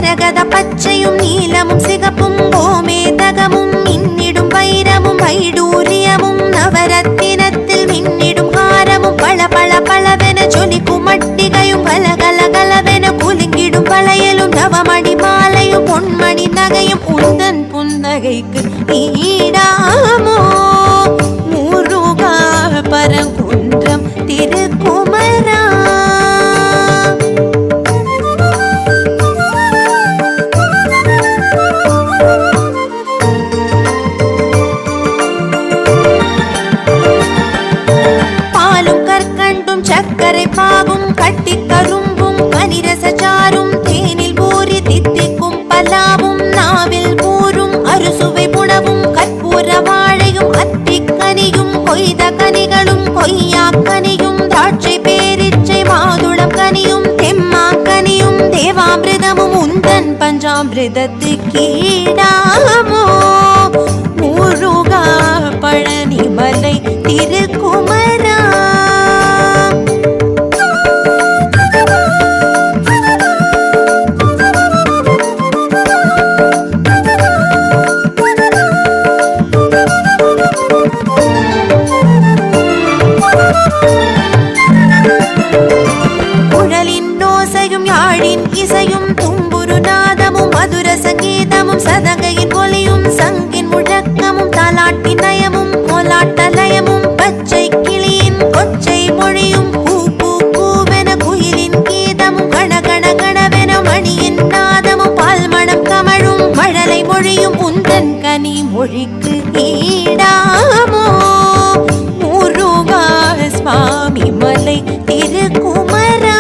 மரகத பச்சையும் நீலமும் சிகப்பும் கோமேதகமும் மின்னிடும் வைரமும் வைடூரியமும் நவரத்தினத்தில் மின்னிடும் ஹாரமும் பள பள பளவென ஜொலிக்கும் மட்டிகையும் கலகல கலவென குலுங்கிடும் வளையலும் நவமணி மாலையும் பொன்மணி நகையும் உந்தன் புன்னகைக்கு ஈடாமோ முருகா பரங்குன்றம் திருக்குமரா. சக்கரை பாகும் கட்டி கரும்பும் கனிரசாரும் தேனில் ஊறி தித்திக்கும் பலாவும் நாவில் கூறும் அறுசுவை புணவும் கற்பூர வாழையும் அத்திக்கனியும் கொய்த கனிகளும் கொய்யாக்கனியும் திராட்சை பேரிச்சை மாதுளம் கனியும் தெம்மாக்கனியும் தேவாமிர்தமும் உந்தன் பஞ்சாமிர்தத்துக்கு ஈடாமோ முருகா பழனிமலை திருக்குமரா. குழலின் ஓசையும் யாழின் இசையும் தும்புரு நாதமும் மதுர சங்கீதமும் சதங்கையின் ஒலியும் சங்கின் முழக்கமும் தாலாட்டின் நயமும் கோலாட்டலயமும் பச்சை கிளியின் கொச்சை மொழியும் பூ பூ பூவென குயிலின் கீதமும் கணகண கணவென மணியின் நாதமும் பால்மணம் கமழும் மழலை மொழியும் உந்தன் கனி மொழிக்கு ஈடாமோ முருகா சுவாமி மலை திருக்குமரா.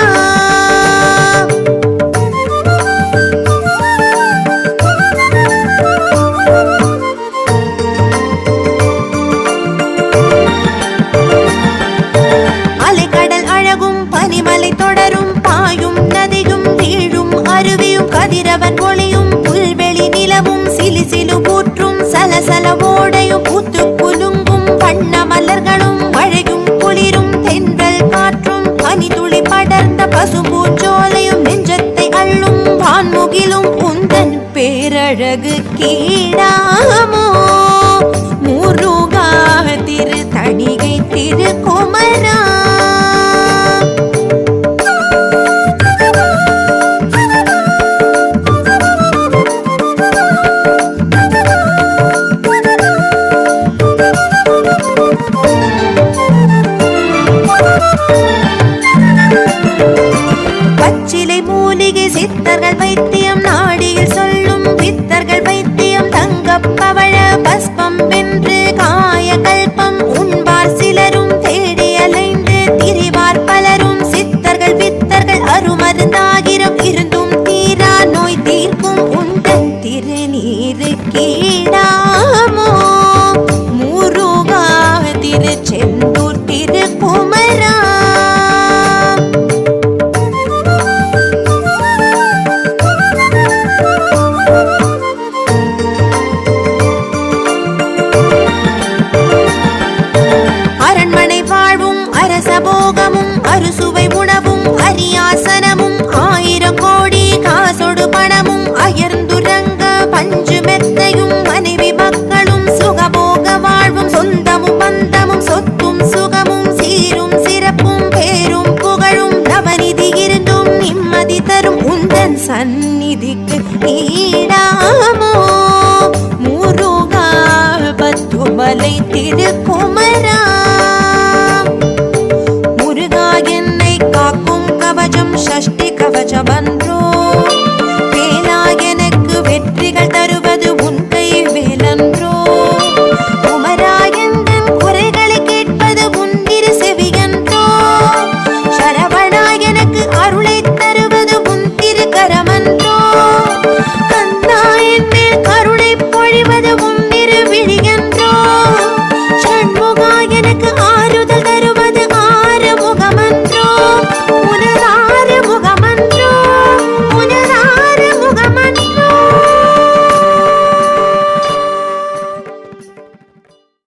அலைக்கடல் அழகும் பனிமலை தொடரும் பாயும் நதியும் வீழும் அருவியும் கதிரவன் ஒளியும் புல்வெளி நிலவும் சிலு சிலு கூற்றும் சலசல ஓடையும் பூத்து குலுங்கும் வண்ண மலர்களும் மழையும் குளிரும் தென்றல் காற்றும் பனி துளி படர்ந்த பசும்பூஞ்சோலையும் நெஞ்சத்தை அள்ளும் வான்முகிலும் உந்தன் பேரழகு கீழாமோ முருகா திரு தணிகை திருக்குமரா. பச்சிலை மூலிகை சித்தர்கள் வைத்தியம் நாடியில் சொல்லும் பித்தர்கள் வைத்தியம் தங்கப் பவழ பஸ்பம் வென்று காய கல்பம் உண்பார் சிலரும் தேடி அலைந்து திரிவார் பலரும் சித்தர்கள் வித்தர்கள் அருமருந்தாகிரம் இருந்தும் தீரா நோய் தீர்க்கும் உந்தன் திருநீரு கீழாமோ முருகா திருச்செந்தூர் திருக்குமரா. அரசபோகமும் அறுசுவை உணவும் அரியாசனமும் 1000 கோடி காசொடு பணமும் அயர்ந்துரங்க பஞ்சு மெத்தையும் மனைவி மக்களும் சுகபோக வாழ்வும் சொந்தமும் பந்தமும் சொத்தும் சுகமும் சீரும் சிறப்பும் பேரும் புகழும் நவநிதி இருந்தும் நிம்மதி தரும் உந்தன் சந்நிதிக்கு ஈடாமோ முருகா பத்துமலை திருக்குமரா.